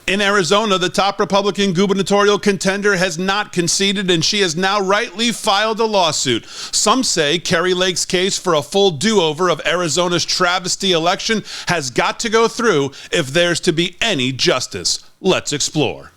In Arizona, the top Republican gubernatorial contender has not conceded, and she has now rightly filed a lawsuit. Some say Kari Lake's case for a full do-over of Arizona's travesty election has got to go through if there's to be any justice. Let's explore.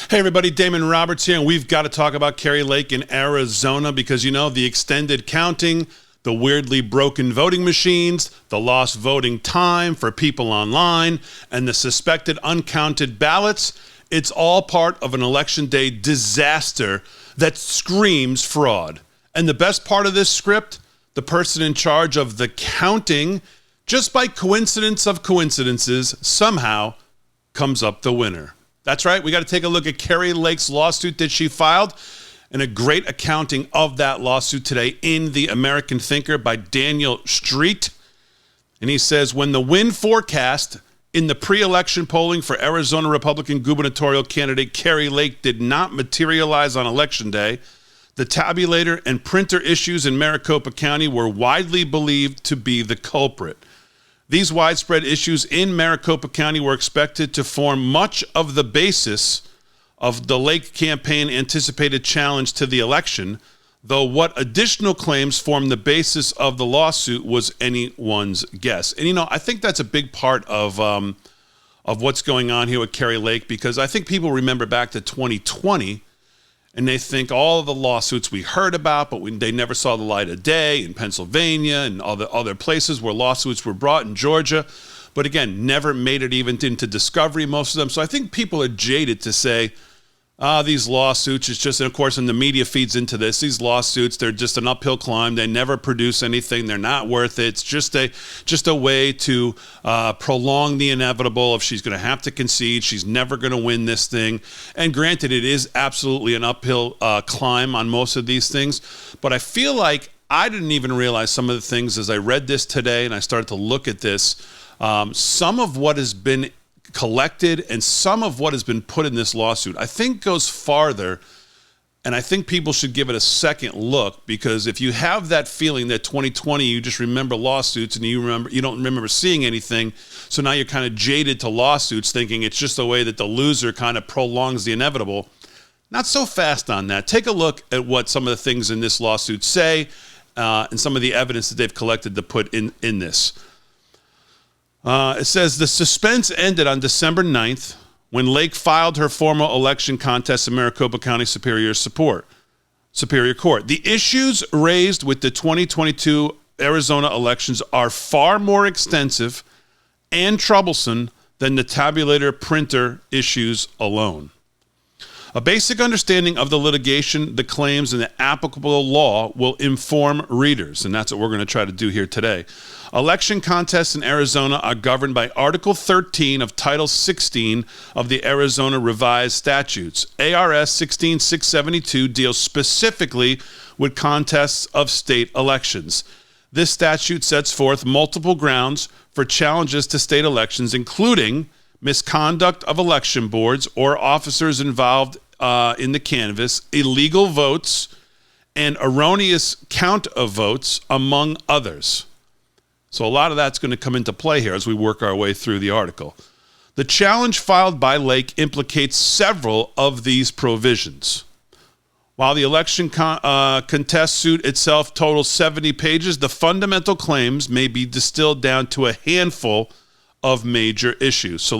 Hey everybody, Damon Roberts here, and we've got to talk about Kari Lake in Arizona because, you know, the extended counting, the weirdly broken voting machines, the lost voting time for people online, and the suspected uncounted ballots, it's all part of an election day disaster that screams fraud. And the best part of this script, the person in charge of the counting, just by coincidence of coincidences, somehow comes up the winner. That's right, we got to take a look at Kari Lake's lawsuit that she filed and a great accounting of that lawsuit today in The American Thinker by Daniel Street. And he says, when the win forecast in the pre-election polling for Arizona Republican gubernatorial candidate Kari Lake did not materialize on Election Day, the tabulator and printer issues in Maricopa County were widely believed to be the culprit. These widespread issues in Maricopa County were expected to form much of the basis of the Lake campaign anticipated challenge to the election, though what additional claims formed the basis of the lawsuit was anyone's guess. And, you know, I think that's a big part of what's going on here with Kari Lake, because I think people remember back to 2020, and they think all of the lawsuits we heard about, but they never saw the light of day in Pennsylvania and other places where lawsuits were brought in Georgia, but again, never made it even into discovery, most of them. So I think people are jaded to say, these lawsuits, it's just, and of course, and the media feeds into this, these lawsuits, they're just an uphill climb. They never produce anything. They're not worth it. It's just a way to prolong the inevitable. If she's going to have to concede, she's never going to win this thing. And granted, it is absolutely an uphill climb on most of these things. But I feel like I didn't even realize some of the things as I read this today and I started to look at this. Some of what has been collected and some of what has been put in this lawsuit, I think goes farther, and I think people should give it a second look, because if you have that feeling that 2020, you just remember lawsuits and you don't remember seeing anything, so now you're kind of jaded to lawsuits thinking it's just the way that the loser kind of prolongs the inevitable. Not so fast on that. Take a look at what some of the things in this lawsuit say and some of the evidence that they've collected to put in this. It says the suspense ended on December 9th when Lake filed her formal election contest in Maricopa County Superior Court. The issues raised with the 2022 Arizona elections are far more extensive and troublesome than the tabulator printer issues alone. A basic understanding of the litigation, the claims, and the applicable law will inform readers, and that's what we're going to try to do here today. Election contests in Arizona are governed by Article 13 of Title 16 of the Arizona Revised Statutes. ARS 16672 deals specifically with contests of state elections. This statute sets forth multiple grounds for challenges to state elections, including misconduct of election boards or officers involved in the canvass, illegal votes, and erroneous count of votes, among others. So a lot of that's going to come into play here as we work our way through the article. The challenge filed by Lake implicates several of these provisions. While the election contest suit itself totals 70 pages, the fundamental claims may be distilled down to a handful of major issues. So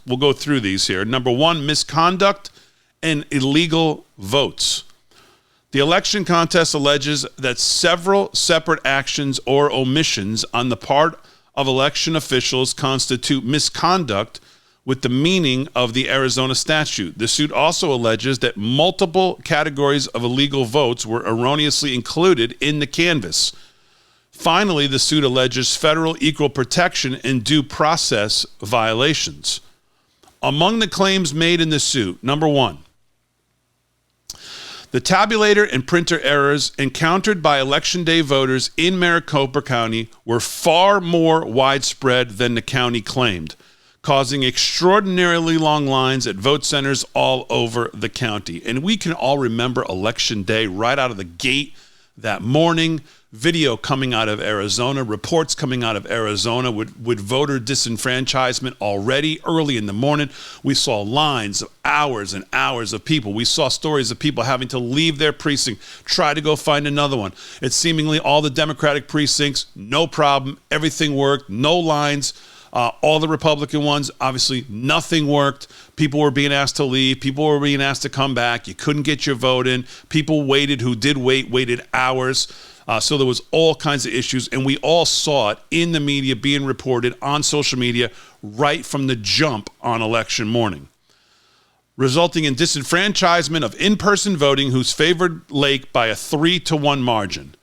we'll go through these here. Number one, misconduct and illegal votes. The election contest alleges that several separate actions or omissions on the part of election officials constitute misconduct with the meaning of the Arizona statute. The suit also alleges that multiple categories of illegal votes were erroneously included in the canvass. Finally, the suit alleges federal equal protection and due process violations. Among the claims made in the suit, number one, the tabulator and printer errors encountered by Election Day voters in Maricopa County were far more widespread than the county claimed, causing extraordinarily long lines at vote centers all over the county. And we can all remember Election Day right out of the gate that morning. video coming out of Arizona, reports coming out of Arizona with voter disenfranchisement already early in the morning. We saw lines of hours and hours of people. We saw stories of people having to leave their precinct, try to go find another one. It's seemingly all the Democratic precincts, no problem. Everything worked, no lines. All the Republican ones, obviously nothing worked. People were being asked to leave. People were being asked to come back. You couldn't get your vote in. People waited who did waited hours. So there was all kinds of issues, and we all saw it in the media being reported on social media right from the jump on election morning, resulting in disenfranchisement of in-person voting who's favored Lake by a 3-1 margin.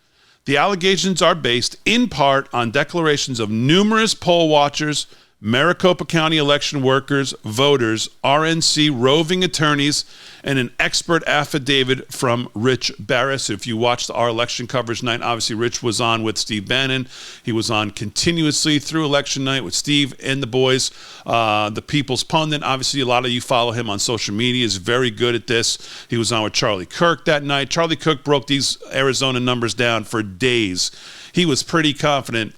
The allegations are based in part on declarations of numerous poll watchers, Maricopa County election workers, voters, RNC roving attorneys, and an expert affidavit from Rich Barris. If you watched our election coverage night, obviously Rich was on with Steve Bannon. He was on continuously through election night with Steve and the boys. The People's Pundit, obviously a lot of you follow him on social media, is very good at this. He was on with Charlie Kirk that night. Charlie Kirk broke these Arizona numbers down for days. He was pretty confident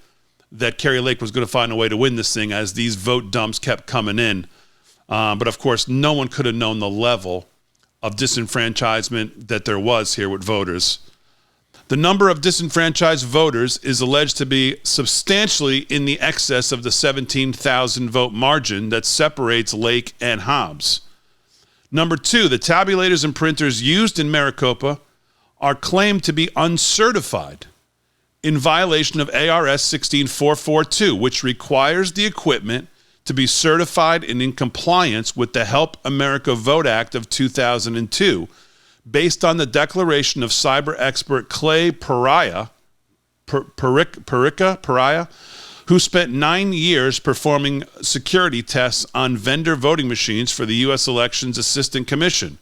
that Kari Lake was going to find a way to win this thing as these vote dumps kept coming in. But of course, no one could have known the level of disenfranchisement that there was here with voters. The number of disenfranchised voters is alleged to be substantially in the excess of the 17,000 vote margin that separates Lake and Hobbs. Number two, the tabulators and printers used in Maricopa are claimed to be uncertified, in violation of ARS 16442, which requires the equipment to be certified and in compliance with the Help America Vote Act of 2002, based on the declaration of cyber expert Clay Pariah, who spent 9 years performing security tests on vendor voting machines for the U.S. Elections Assistant Commission.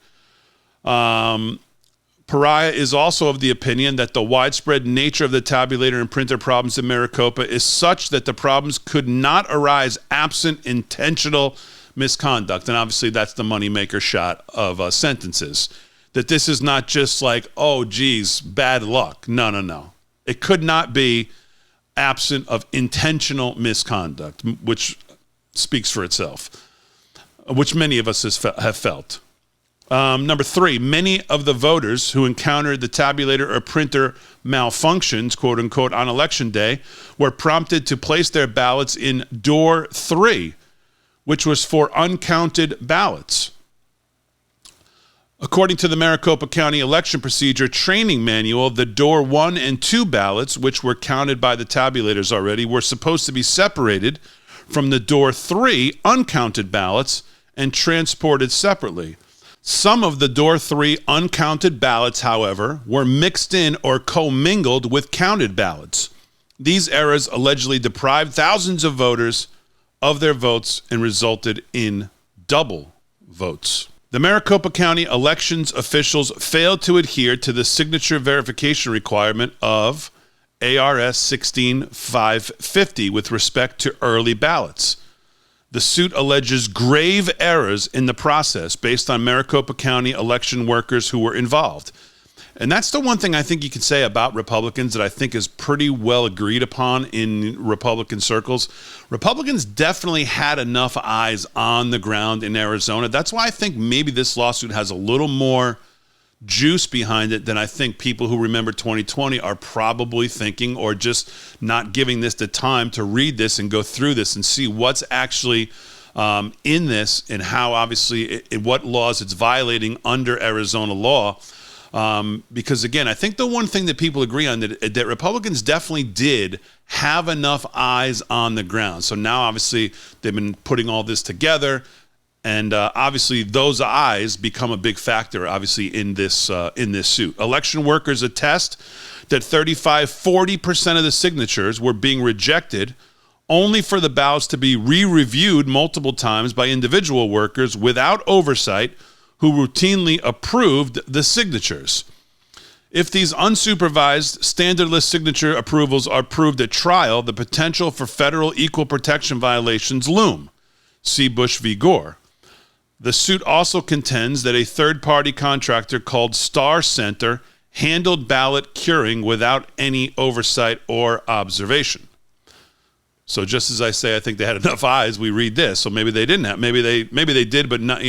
Pariah is also of the opinion that the widespread nature of the tabulator and printer problems in Maricopa is such that the problems could not arise absent intentional misconduct. And obviously that's the moneymaker shot of sentences. That this is not just like, oh, geez, bad luck. No. It could not be absent of intentional misconduct, which speaks for itself, which many of us have felt. Number three, many of the voters who encountered the tabulator or printer malfunctions, quote unquote, on election day were prompted to place their ballots in door 3, which was for uncounted ballots. According to the Maricopa County Election Procedure Training Manual, the door 1 and 2 ballots, which were counted by the tabulators already, were supposed to be separated from the door 3 uncounted ballots and transported separately. Some of the door 3 uncounted ballots, however, were mixed in or commingled with counted ballots. These errors allegedly deprived thousands of voters of their votes and resulted in double votes. The Maricopa County elections officials failed to adhere to the signature verification requirement of ARS 16550 with respect to early ballots. The suit alleges grave errors in the process based on Maricopa County election workers who were involved. And that's the one thing I think you can say about Republicans that I think is pretty well agreed upon in Republican circles. Republicans definitely had enough eyes on the ground in Arizona. That's why I think maybe this lawsuit has a little more juice behind it than I think people who remember 2020 are probably thinking, or just not giving this the time to read this and go through this and see what's actually in this and how obviously what laws it's violating under Arizona law. Because again, I think the one thing that people agree on that Republicans definitely did have enough eyes on the ground. So now obviously they've been putting all this together. And obviously, those eyes become a big factor, obviously, in this suit. Election workers attest that 40% of the signatures were being rejected, only for the ballots to be re-reviewed multiple times by individual workers without oversight who routinely approved the signatures. If these unsupervised standard list signature approvals are proved at trial, the potential for federal equal protection violations loom. See Bush v. Gore. The suit also contends that a third-party contractor called Star Center handled ballot curing without any oversight or observation. So just as I say, I think they had enough eyes, we read this. So maybe they didn't have, maybe they did, but not,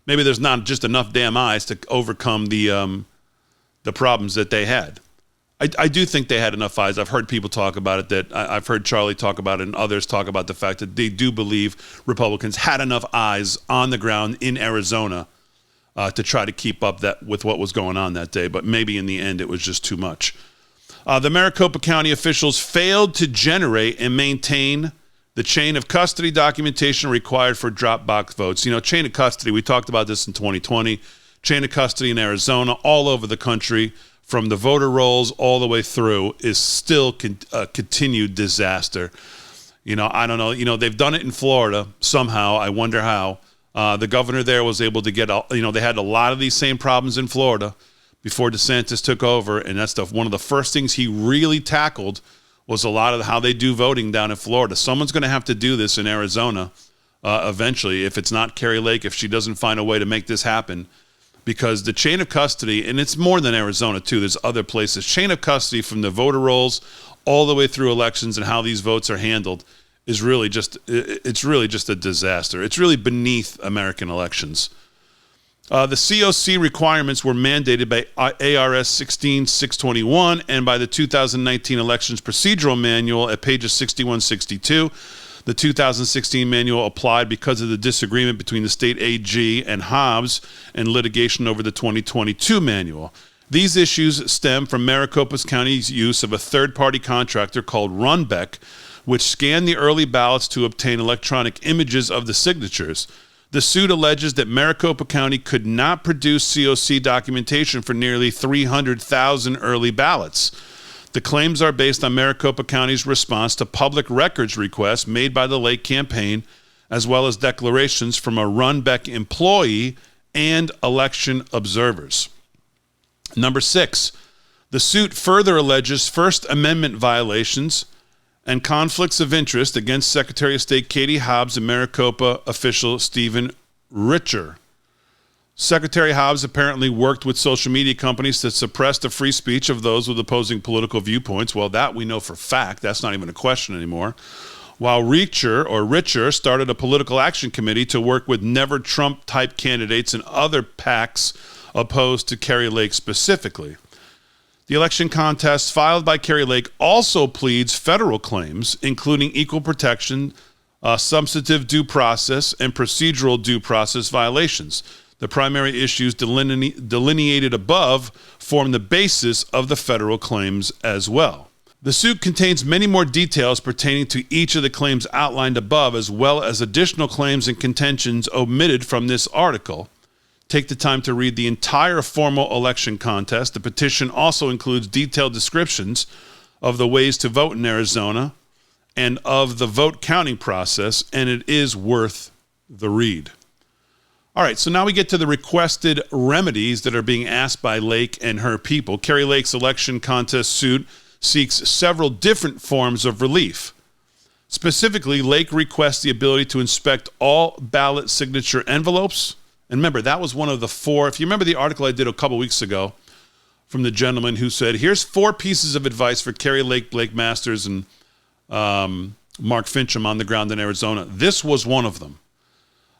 maybe there's not just enough damn eyes to overcome the problems that they had. I do think they had enough eyes. I've heard people talk about it, that I've heard Charlie talk about it and others talk about the fact that they do believe Republicans had enough eyes on the ground in Arizona to try to keep up with what was going on that day. But maybe in the end, it was just too much. The Maricopa County officials failed to generate and maintain the chain of custody documentation required for drop box votes. Chain of custody, we talked about this in 2020. Chain of custody in Arizona, all over the country, from the voter rolls all the way through, is still a continued disaster. I don't know. They've done it in Florida somehow. I wonder how. The governor there was able to get, they had a lot of these same problems in Florida before DeSantis took over. And that's one of the first things he really tackled was a lot of how they do voting down in Florida. Someone's going to have to do this in Arizona eventually, if it's not Kari Lake, if she doesn't find a way to make this happen. Because the chain of custody, and it's more than Arizona too, there's other places, chain of custody from the voter rolls all the way through elections and how these votes are handled is really just a disaster. It's really beneath American elections. The COC requirements were mandated by ARS 16621 and by the 2019 Elections Procedural Manual at pages 61-62. The 2016 manual applied because of the disagreement between the state AG and Hobbs and litigation over the 2022 manual. These issues stem from Maricopa County's use of a third-party contractor called Runbeck, which scanned the early ballots to obtain electronic images of the signatures. The suit alleges that Maricopa County could not produce COC documentation for nearly 300,000 early ballots. The claims are based on Maricopa County's response to public records requests made by the Lake campaign, as well as declarations from a Runbeck employee and election observers. Number 6, the suit further alleges First Amendment violations and conflicts of interest against Secretary of State Katie Hobbs and Maricopa official Stephen Richer. Secretary Hobbs apparently worked with social media companies to suppress the free speech of those with opposing political viewpoints. Well, that we know for fact. That's not even a question anymore. While Richer started a political action committee to work with never Trump-type candidates and other PACs opposed to Kari Lake specifically. The election contest filed by Kari Lake also pleads federal claims, including equal protection, substantive due process, and procedural due process violations. The primary issues delineated above form the basis of the federal claims as well. The suit contains many more details pertaining to each of the claims outlined above, as well as additional claims and contentions omitted from this article. Take the time to read the entire formal election contest. The petition also includes detailed descriptions of the ways to vote in Arizona and of the vote counting process, and it is worth the read. All right, so now we get to the requested remedies that are being asked by Lake and her people. Kari Lake's election contest suit seeks several different forms of relief. Specifically, Lake requests the ability to inspect all ballot signature envelopes. And remember, that was one of the 4. If you remember the article I did a couple weeks ago from the gentleman who said, here's 4 pieces of advice for Kari Lake, Blake Masters, and Mark Fincham on the ground in Arizona. This was one of them.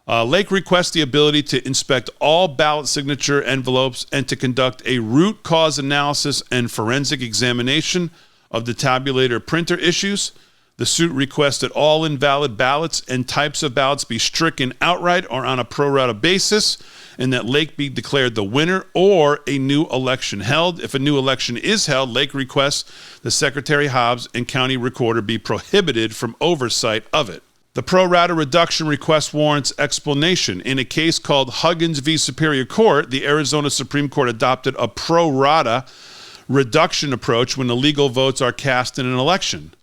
Lake requests the ability to inspect all ballot signature envelopes and to conduct a root cause analysis and forensic examination of the tabulator printer issues. The suit requests that all invalid ballots and types of ballots be stricken outright or on a pro rata basis, and that Lake be declared the winner or a new election held. If a new election is held, Lake requests the Secretary Hobbs and County Recorder be prohibited from oversight of it. The pro rata reduction request warrants explanation. In a case called Huggins v. Superior Court, the Arizona Supreme Court adopted a pro rata reduction approach when illegal votes are cast in an election.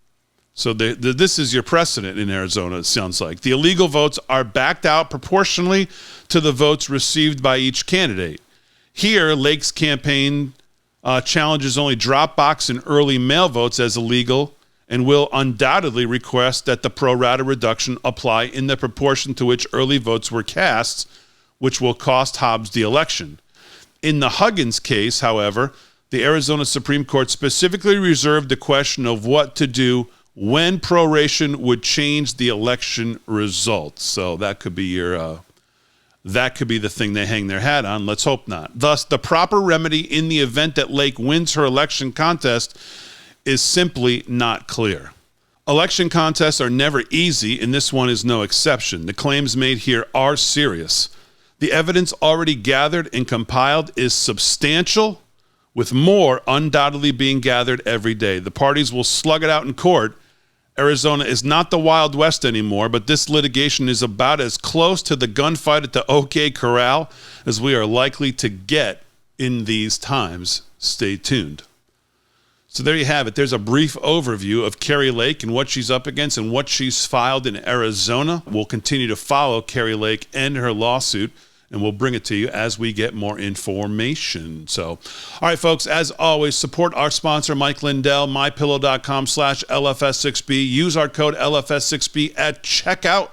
So this is your precedent in Arizona, it sounds like. The illegal votes are backed out proportionally to the votes received by each candidate. Here, Lake's campaign challenges only drop box and early mail votes as illegal, and will undoubtedly request that the pro rata reduction apply in the proportion to which early votes were cast, which will cost Hobbs the election. In the Huggins case, however, the Arizona Supreme Court specifically reserved the question of what to do when proration would change the election results. So that could be your that could be the thing they hang their hat on. Let's hope not. Thus, the proper remedy in the event that Lake wins her election contest is simply not clear. Election contests are never easy, and this one is no exception. The claims made here are serious. The evidence already gathered and compiled is substantial, with more undoubtedly being gathered every day. The parties will slug it out in court. Arizona is not the Wild West anymore, but this litigation is about as close to the gunfight at the OK Corral as we are likely to get in these times. Stay tuned. So there you have it. There's a brief overview of Kari Lake and what she's up against and what she's filed in Arizona. We'll continue to follow Kari Lake and her lawsuit, and we'll bring it to you as we get more information. So, all right, folks, as always, support our sponsor, Mike Lindell, mypillow.com/LFS6B. Use our code LFS6B at checkout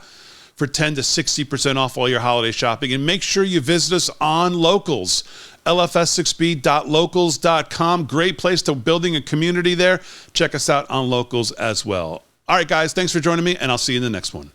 for 10 to 60% off all your holiday shopping. And make sure you visit us on Locals, lfs6b.locals.com. Great place to building a community there. Check us out on Locals as well. All right, guys, thanks for joining me, and I'll see you in the next one.